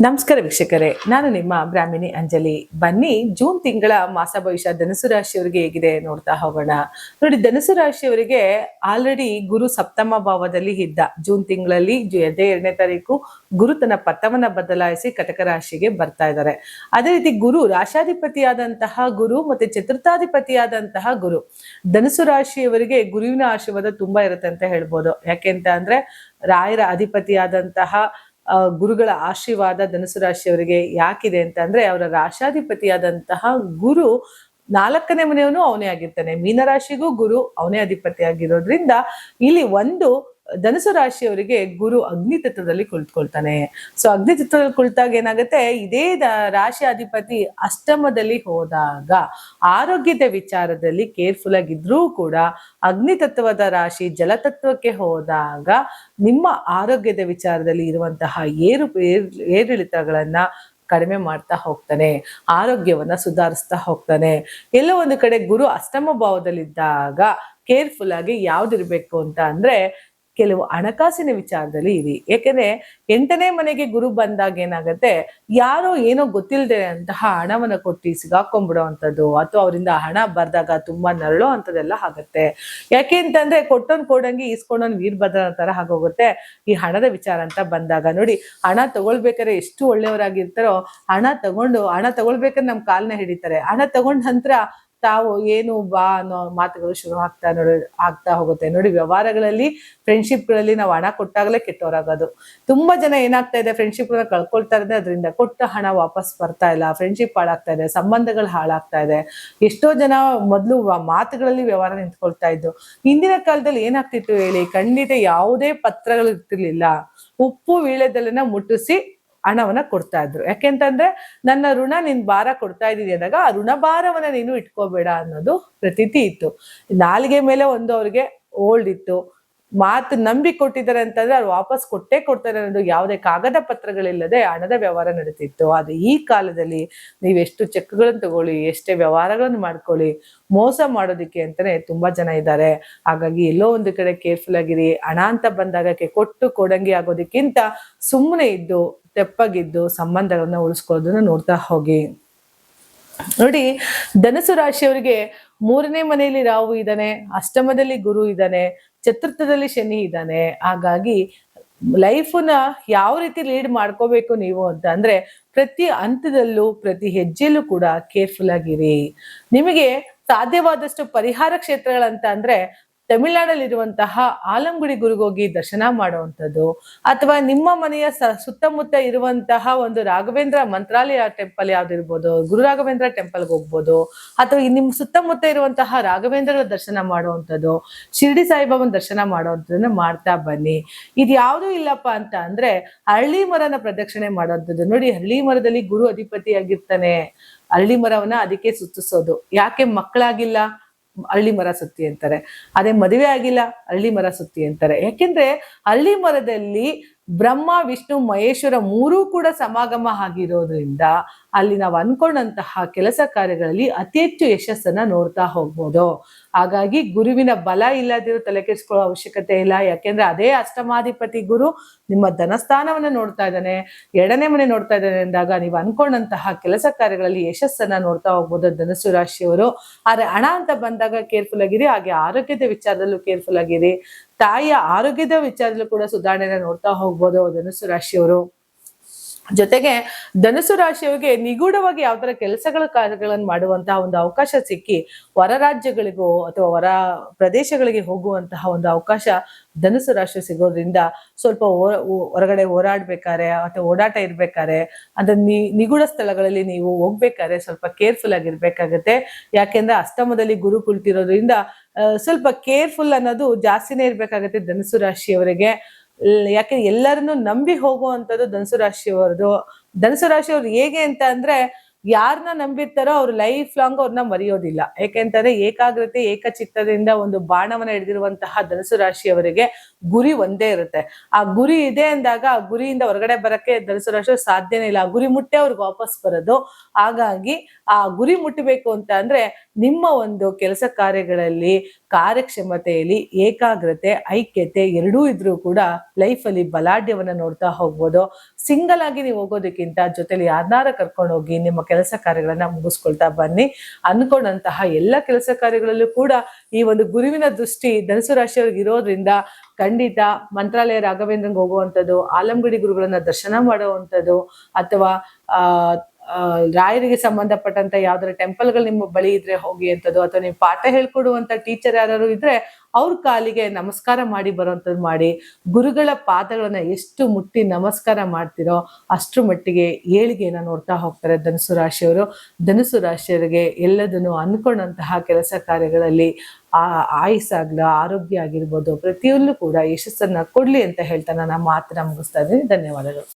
ನಮಸ್ಕಾರ ವೀಕ್ಷಕರೇ, ನಾನು ನಿಮ್ಮ ಬ್ರಾಹ್ಮಿಣಿ ಅಂಜಲಿ. ಬನ್ನಿ ಜೂನ್ ತಿಂಗಳ ಮಾಸ ಭವಿಷ್ಯ ಧನುಸು ರಾಶಿಯವರಿಗೆ ಹೇಗಿದೆ ನೋಡ್ತಾ ಹೋಗೋಣ. ನೋಡಿ, ಧನುಸು ರಾಶಿಯವರಿಗೆ ಆಲ್ರೆಡಿ ಗುರು ಸಪ್ತಮ ಭಾವದಲ್ಲಿ ಇದ್ದ. ಜೂನ್ ತಿಂಗಳಲ್ಲಿ 2ನೇ ತಾರೀಕು ಗುರು ತನ್ನ ಪಥವನ್ನ ಬದಲಾಯಿಸಿ ಕಟಕ ರಾಶಿಗೆ ಬರ್ತಾ ಇದ್ದಾರೆ. ಅದೇ ರೀತಿ ಗುರು ರಾಶಾಧಿಪತಿಯಾದಂತಹ ಗುರು ಮತ್ತೆ ಚತುರ್ಥಾಧಿಪತಿಯಾದಂತಹ ಗುರು ಧನುಸು ರಾಶಿಯವರಿಗೆ ಗುರುವಿನ ಆಶೀರ್ವಾದ ತುಂಬಾ ಇರುತ್ತೆ ಅಂತ ಹೇಳ್ಬೋದು. ಯಾಕೆಂತ ಅಂದ್ರೆ ರಾಯರ ಅಧಿಪತಿಯಾದಂತಹ ಗುರುಗಳ ಆಶೀರ್ವಾದ ಧನುಸು ರಾಶಿಯವರಿಗೆ ಯಾಕಿದೆ ಅಂತ ಅಂದ್ರೆ, ಅವರ ರಾಶಾಧಿಪತಿಯಾದಂತಹ ಗುರು 4ನೇ ಮನೆಯವನು ಅವನೇ ಆಗಿರ್ತಾನೆ. ಮೀನರಾಶಿಗೂ ಗುರು ಅವನೇ ಅಧಿಪತಿ ಆಗಿರೋದ್ರಿಂದ ಇಲ್ಲಿ ಧನುಸು ರಾಶಿಯವರಿಗೆ ಗುರು ಅಗ್ನಿ ತತ್ವದಲ್ಲಿ ಕುಳಿತುಕೊಳ್ತಾನೆ. ಸೊ ಅಗ್ನಿ ತತ್ವದಲ್ಲಿ ಕುಳಿತಾಗ ಏನಾಗುತ್ತೆ, ಇದೇ ರಾಶಿ ಅಧಿಪತಿ ಅಷ್ಟಮದಲ್ಲಿ ಹೋದಾಗ ಆರೋಗ್ಯದ ವಿಚಾರದಲ್ಲಿ ಕೇರ್ಫುಲ್ ಆಗಿದ್ರೂ ಕೂಡ ಅಗ್ನಿ ತತ್ವದ ರಾಶಿ ಜಲತತ್ವಕ್ಕೆ ಹೋದಾಗ ನಿಮ್ಮ ಆರೋಗ್ಯದ ವಿಚಾರದಲ್ಲಿ ಇರುವಂತಹ ಏರಿಳಿತಗಳನ್ನ ಕಡಿಮೆ ಮಾಡ್ತಾ ಹೋಗ್ತಾನೆ, ಆರೋಗ್ಯವನ್ನ ಸುಧಾರಿಸ್ತಾ ಹೋಗ್ತಾನೆ. ಎಲ್ಲೋ ಒಂದು ಕಡೆ ಗುರು ಅಷ್ಟಮ ಭಾವದಲ್ಲಿದ್ದಾಗ ಕೇರ್ಫುಲ್ ಆಗಿ ಯಾವ್ದಿರ್ಬೇಕು ಅಂತ ಅಂದ್ರೆ, ಕೆಲವು ಹಣಕಾಸಿನ ವಿಚಾರದಲ್ಲಿ ಇರಿ. ಯಾಕೆಂದ್ರೆ 8ನೇ ಮನೆಗೆ ಗುರು ಬಂದಾಗ ಏನಾಗತ್ತೆ, ಯಾರೋ ಏನೋ ಗೊತ್ತಿಲ್ಲದೆ ಅಂತಹ ಹಣವನ್ನ ಕೊಟ್ಟು ಸಿಗಾಕೊಂಡ್ಬಿಡೋವಂಥದ್ದು, ಅಥವಾ ಅವರಿಂದ ಹಣ ಬರ್ದಾಗ ತುಂಬಾ ನರಳೋ ಅಂತದೆಲ್ಲ ಆಗತ್ತೆ. ಯಾಕೆ ಅಂತಂದ್ರೆ, ಕೊಟ್ಟೋನ್ ಕೊಡಂಗಿ ಈಸ್ಕೊಂಡೋನ್ ವೀರಭದ್ರ ತರ ಆಗೋಗುತ್ತೆ ಈ ಹಣದ ವಿಚಾರ ಅಂತ ಬಂದಾಗ. ನೋಡಿ, ಹಣ ತಗೊಳ್ಬೇಕಾದ್ರೆ ಎಷ್ಟು ಒಳ್ಳೆಯವರಾಗಿರ್ತಾರೋ, ಹಣ ತಗೊಳ್ಬೇಕಾದ್ರೆ ನಮ್ ಕಾಲ್ನ ಹಿಡಿತಾರೆ. ಹಣ ತಗೊಂಡ ನಂತರ ತಾವು ಏನು ಬಾ ಅನ್ನೋ ಮಾತುಗಳು ಶುರು ಆಗ್ತಾ ಹೋಗುತ್ತೆ. ನೋಡಿ, ವ್ಯವಹಾರಗಳಲ್ಲಿ ಫ್ರೆಂಡ್ಶಿಪ್ಗಳಲ್ಲಿ ನಾವು ಹಣ ಕೊಟ್ಟಾಗಲೇ ಕೆಟ್ಟವರಾಗೋದು. ತುಂಬಾ ಜನ ಏನಾಗ್ತಾ ಇದೆ, ಫ್ರೆಂಡ್ಶಿಪ್ ಕಳ್ಕೊಳ್ತಾ ಇದೆ, ಅದರಿಂದ ಕೊಟ್ಟ ಹಣ ವಾಪಸ್ ಬರ್ತಾ ಇಲ್ಲ, ಫ್ರೆಂಡ್ಶಿಪ್ ಹಾಳಾಗ್ತಾ ಇದೆ, ಸಂಬಂಧಗಳು ಹಾಳಾಗ್ತಾ ಇದೆ. ಎಷ್ಟೋ ಜನ ಮೊದಲು ಮಾತುಗಳಲ್ಲಿ ವ್ಯವಹಾರ ನಿಂತ್ಕೊಳ್ತಾ ಇದ್ದು. ಹಿಂದಿನ ಕಾಲದಲ್ಲಿ ಏನಾಗ್ತಿತ್ತು ಹೇಳಿ, ಖಂಡಿತ ಯಾವುದೇ ಪತ್ರಗಳು ಇರ್ತಿರ್ಲಿಲ್ಲ. ಉಪ್ಪು ವೀಳ್ಯದೆಲೆನ ಮುಟ್ಟಿಸಿ ಹಣವನ್ನ ಕೊಡ್ತಾ ಇದ್ರು. ಯಾಕೆಂತಂದ್ರೆ, ನನ್ನ ಋಣ ನಿನ್ ಭಾರ ಕೊಡ್ತಾ ಇದ್ದೀನಿ ಅಂದಾಗ ಆ ಋಣ ಭಾರವನ್ನ ನೀನು ಇಟ್ಕೋಬೇಡ ಅನ್ನೋದು ಪ್ರತೀತಿ ಇತ್ತು. ನಾಲಿಗೆ ಮೇಲೆ ಅವ್ರಿಗೆ ಓಲ್ಡ್ ಇತ್ತು. ಮಾತು ನಂಬಿ ಕೊಟ್ಟಿದ್ದಾರೆ ಅಂತಂದ್ರೆ ಅವ್ರು ವಾಪಸ್ ಕೊಟ್ಟೇ ಕೊಡ್ತಾರೆ ಅನ್ನೋದು ಯಾವುದೇ ಕಾಗದ ಪತ್ರಗಳಿಲ್ಲದೆ ಹಣದ ವ್ಯವಹಾರ ನಡೀತಿತ್ತು. ಆದ್ರೆ ಈ ಕಾಲದಲ್ಲಿ ನೀವೆಷ್ಟು ಚೆಕ್ಗಳನ್ನು ತಗೊಳ್ಳಿ, ಎಷ್ಟೇ ವ್ಯವಹಾರಗಳನ್ನು ಮಾಡ್ಕೊಳ್ಳಿ, ಮೋಸ ಮಾಡೋದಿಕ್ಕೆ ಅಂತಾನೆ ತುಂಬಾ ಜನ ಇದ್ದಾರೆ. ಹಾಗಾಗಿ ಎಲ್ಲೋ ಒಂದು ಕಡೆ ಕೇರ್ಫುಲ್ ಆಗಿರಿ. ಹಣ ಅಂತ ಬಂದಾಗ ಕೊಟ್ಟು ಕೊಡಂಗಿ ಆಗೋದಕ್ಕಿಂತ ಸುಮ್ಮನೆ ಇದ್ದು ತೆಪ್ಪಗಿದ್ದು ಸಂಬಂಧಗಳನ್ನ ಉಳಿಸ್ಕೊಳ್ಳೋದನ್ನ ನೋಡ್ತಾ ಹೋಗಿ. ನೋಡಿ, ಧನುಸು ರಾಶಿಯವರಿಗೆ 3ನೇ ಮನೆಯಲ್ಲಿ ರಾಹು ಇದ್ದಾನೆ, ಅಷ್ಟಮದಲ್ಲಿ ಗುರು ಇದ್ದಾನೆ, ಚತುರ್ಥದಲ್ಲಿ ಶನಿ ಇದ್ದಾನೆ. ಹಾಗಾಗಿ ಲೈಫನ್ನ ಯಾವ ರೀತಿ ಲೀಡ್ ಮಾಡ್ಕೋಬೇಕು ನೀವು ಅಂತ ಅಂದ್ರೆ, ಪ್ರತಿ ಹಂತದಲ್ಲೂ ಪ್ರತಿ ಹೆಜ್ಜೆಯಲ್ಲೂ ಕೂಡ ಕೇರ್ಫುಲ್ ಆಗಿರಿ. ನಿಮಗೆ ಸಾಧ್ಯವಾದಷ್ಟು ಪರಿಹಾರ ಕ್ಷೇತ್ರಗಳಂತ ಅಂದ್ರೆ, ತಮಿಳ್ನಾಡಲ್ಲಿರುವಂತಹ ಆಲಂಗುಡಿ ಗುರುಗೋಗಿ ದರ್ಶನ ಮಾಡುವಂಥದ್ದು, ಅಥವಾ ನಿಮ್ಮ ಮನೆಯ ಸುತ್ತಮುತ್ತ ಇರುವಂತಹ ಒಂದು ರಾಘವೇಂದ್ರ ಮಂತ್ರಾಲಯ ಟೆಂಪಲ್ ಯಾವ್ದಿರ್ಬೋದು, ಗುರು ರಾಘವೇಂದ್ರ ಟೆಂಪಲ್ಗೆ ಹೋಗ್ಬೋದು, ಅಥವಾ ನಿಮ್ ಸುತ್ತಮುತ್ತ ಇರುವಂತಹ ರಾಘವೇಂದ್ರಗಳ ದರ್ಶನ ಮಾಡುವಂಥದ್ದು, ಶಿರ್ಡಿ ಸಾಯಿಬಾಬನ ದರ್ಶನ ಮಾಡುವಂಥದ್ದನ್ನ ಮಾಡ್ತಾ ಬನ್ನಿ. ಇದು ಯಾವ್ದೂ ಇಲ್ಲಪ್ಪ ಅಂತ ಅಂದ್ರೆ, ಹಳ್ಳಿ ಮರನ ಪ್ರದಕ್ಷಿಣೆ ಮಾಡುವಂಥದ್ದು. ನೋಡಿ, ಹಳ್ಳಿ ಮರದಲ್ಲಿ ಗುರು ಅಧಿಪತಿ ಆಗಿರ್ತಾನೆ. ಹಳ್ಳಿ ಮರವನ್ನ ಅದಕ್ಕೆ ಸುತ್ತಿಸೋದು. ಯಾಕೆ ಮಕ್ಕಳಾಗಿಲ್ಲ, ಹಳ್ಳಿ ಮರ ಸುತ್ತಿ ಅಂತಾರೆ. ಅದೇ ಮದುವೆ ಆಗಿಲ್ಲ, ಹಳ್ಳಿ ಮರ ಸುತ್ತಿ ಅಂತಾರೆ. ಯಾಕೆಂದ್ರೆ ಹಳ್ಳಿ ಮರದಲ್ಲಿ ಬ್ರಹ್ಮ ವಿಷ್ಣು ಮಹೇಶ್ವರ 3 ಕೂಡ ಸಮಾಗಮ ಆಗಿರೋದ್ರಿಂದ ಅಲ್ಲಿ ನಾವು ಅನ್ಕೊಂಡಂತಹ ಕೆಲಸ ಕಾರ್ಯಗಳಲ್ಲಿ ಅತಿ ಹೆಚ್ಚು ಯಶಸ್ಸನ್ನ ನೋಡ್ತಾ ಹೋಗ್ಬೋದು. ಹಾಗಾಗಿ ಗುರುವಿನ ಬಲ ಇಲ್ಲದಿರೋ ತಲೆ ಕೆಡಿಸ್ಕೊಳ್ಳೋ ಅವಶ್ಯಕತೆ ಇಲ್ಲ. ಯಾಕೆಂದ್ರೆ ಅದೇ ಅಷ್ಟಮಾಧಿಪತಿ ಗುರು ನಿಮ್ಮ ಧನಸ್ಥಾನವನ್ನ ನೋಡ್ತಾ ಇದ್ದಾನೆ, 2ನೇ ಮನೆ ನೋಡ್ತಾ ಇದ್ದಾನೆ ಅಂದಾಗ ನೀವು ಅನ್ಕೊಂಡಂತಹ ಕೆಲಸ ಕಾರ್ಯಗಳಲ್ಲಿ ಯಶಸ್ಸನ್ನ ನೋಡ್ತಾ ಹೋಗ್ಬೋದು ಧನುಸು ರಾಶಿಯವರು. ಆದ್ರೆ ಹಣ ಅಂತ ಬಂದಾಗ ಕೇರ್ಫುಲ್ ಆಗಿರಿ. ಹಾಗೆ ಆರೋಗ್ಯದ ವಿಚಾರದಲ್ಲೂ ಕೇರ್ಫುಲ್ ಆಗಿರಿ. ತಾಯಿಯ ಆರೋಗ್ಯದ ವಿಚಾರದಲ್ಲೂ ಕೂಡ ಸುಧಾರಣೆನ ನೋಡ್ತಾ ಹೋಗ್ಬೋದು ಧನುಸು ರಾಶಿಯವರು. ಜೊತೆಗೆ ಧನುಸು ರಾಶಿಯವರಿಗೆ ನಿಗೂಢವಾಗಿ ಯಾವ ತರ ಕಾರ್ಯಗಳನ್ನು ಮಾಡುವಂತಹ ಒಂದು ಅವಕಾಶ ಸಿಕ್ಕಿ ಹೊರ ರಾಜ್ಯಗಳಿಗೋ ಅಥವಾ ಹೊರ ಪ್ರದೇಶಗಳಿಗೆ ಹೋಗುವಂತಹ ಒಂದು ಅವಕಾಶ ಧನುಸು ರಾಶಿ ಸಿಗೋದ್ರಿಂದ ಸ್ವಲ್ಪ ಹೊರಗಡೆ ಓಡಾಡ್ಬೇಕಾರೆ ಅಥವಾ ಓಡಾಟ ಇರ್ಬೇಕಾರೆ, ಅದ್ರ ನಿಗೂಢ ಸ್ಥಳಗಳಲ್ಲಿ ನೀವು ಹೋಗ್ಬೇಕಾದ್ರೆ ಸ್ವಲ್ಪ ಕೇರ್ಫುಲ್ ಆಗಿರ್ಬೇಕಾಗತ್ತೆ. ಯಾಕೆಂದ್ರೆ ಅಷ್ಟಮದಲ್ಲಿ ಗುರು ಕುಳಿತಿರೋದ್ರಿಂದ ಸ್ವಲ್ಪ ಕೇರ್ಫುಲ್ ಅನ್ನೋದು ಜಾಸ್ತಿನೇ ಇರ್ಬೇಕಾಗತ್ತೆ ಧನುಸು ರಾಶಿಯವರಿಗೆ. ಯಾಕೆ ಎಲ್ಲರನ್ನು ನಂಬಿ ಹೋಗುವಂಥದ್ದು ಧನುಸು ರಾಶಿಯವ್ರು ಹೇಗೆ ಅಂತ ಅಂದ್ರೆ, ಯಾರನ್ನ ನಂಬಿರ್ತಾರೋ ಅವ್ರು ಲೈಫ್ ಲಾಂಗ್ ಅವ್ರನ್ನ ಮರೆಯೋದಿಲ್ಲ. ಯಾಕೆಂತಂದ್ರೆ ಏಕಾಗ್ರತೆ ಏಕಚಿತ್ತದಿಂದ ಒಂದು ಬಾಣವನ್ನ ಹಿಡಿದಿರುವಂತಹ ಧನುಸು ರಾಶಿಯವರಿಗೆ ಗುರಿ ಒಂದೇ ಇರುತ್ತೆ. ಆ ಗುರಿ ಇದೆ ಅಂದಾಗ ಆ ಗುರಿಯಿಂದ ಹೊರಗಡೆ ಬರಕ್ಕೆ ಧನುಸು ರಾಶಿ ಸಾಧ್ಯನೇ ಇಲ್ಲ. ಆ ಗುರಿ ಮುಟ್ಟೆ ಅವ್ರಿಗೆ ವಾಪಸ್ ಬರೋದು. ಹಾಗಾಗಿ ಆ ಗುರಿ ಮುಟ್ಟಬೇಕು ಅಂತ ಅಂದ್ರೆ ನಿಮ್ಮ ಒಂದು ಕೆಲಸ ಕಾರ್ಯಗಳಲ್ಲಿ ಕಾರ್ಯಕ್ಷಮತೆಯಲ್ಲಿ ಏಕಾಗ್ರತೆ, ಐಕ್ಯತೆ ಎರಡೂ ಇದ್ರೂ ಕೂಡ ಲೈಫಲ್ಲಿ ಬಲಾಢ್ಯವನ್ನ ನೋಡ್ತಾ ಹೋಗ್ಬೋದು. ಸಿಂಗಲ್ ಆಗಿ ನೀವು ಹೋಗೋದಕ್ಕಿಂತ ಜೊತೆಲಿ ಯಾರನ್ನಾರ ಕರ್ಕೊಂಡು ಹೋಗಿ ನಿಮ್ಮ ಕೆಲಸ ಕಾರ್ಯಗಳನ್ನ ಮುಗಿಸ್ಕೊಳ್ತಾ ಬನ್ನಿ. ಅನ್ಕೊಂಡಂತಹ ಎಲ್ಲ ಕೆಲಸ ಕಾರ್ಯಗಳಲ್ಲೂ ಕೂಡ ಈ ಒಂದು ಗುರುವಿನ ದೃಷ್ಟಿ ಧನುಸು ರಾಶಿಯವ್ರಿಗೆ ಇರೋದ್ರಿಂದ ಖಂಡಿತ ಮಂತ್ರಾಲಯ ರಾಘವೇಂದ್ರಂಗೆ ಹೋಗುವಂಥದ್ದು, ಆಲಂಗಡಿ ಗುರುಗಳನ್ನ ದರ್ಶನ ಮಾಡುವಂಥದ್ದು, ಅಥವಾ ರಾಯರಿಗೆ ಸಂಬಂಧಪಟ್ಟಂತ ಯಾವ್ದಾರ ಟೆಂಪಲ್ಗಳು ನಿಮ್ಮ ಬಳಿ ಇದ್ರೆ ಹೋಗಿ ಅಂತದ್ದು, ಅಥವಾ ನೀವು ಪಾಠ ಹೇಳ್ಕೊಡುವಂತ ಟೀಚರ್ ಯಾರು ಇದ್ರೆ ಅವ್ರ ಕಾಲಿಗೆ ನಮಸ್ಕಾರ ಮಾಡಿ ಬರುವಂಥದ್ದು ಮಾಡಿ. ಗುರುಗಳ ಪಾದಗಳನ್ನ ಎಷ್ಟು ಮುಟ್ಟಿ ನಮಸ್ಕಾರ ಮಾಡ್ತಿರೋ ಅಷ್ಟ್ರ ಮಟ್ಟಿಗೆ ಏಳಿಗೆಯನ್ನ ನೋಡ್ತಾ ಹೋಗ್ತಾರೆ ಧನುಸು ರಾಶಿಯವರು. ಧನುಸು ರಾಶಿಯವರಿಗೆ ಎಲ್ಲದನ್ನು ಅನ್ಕೊಂಡಂತಹ ಕೆಲಸ ಕಾರ್ಯಗಳಲ್ಲಿ ಆಯುಸ್ಸಾಗ್ಲ, ಆರೋಗ್ಯ ಆಗಿರ್ಬೋದು, ಪ್ರತಿಯೊಂದು ಕೂಡ ಯಶಸ್ಸನ್ನ ಕೊಡ್ಲಿ ಅಂತ ಹೇಳ್ತಾ ನಾನು ಮಾತನ್ನ ಮುಗಿಸ್ತಾ ಇದ್ದೀನಿ. ಧನ್ಯವಾದಗಳು.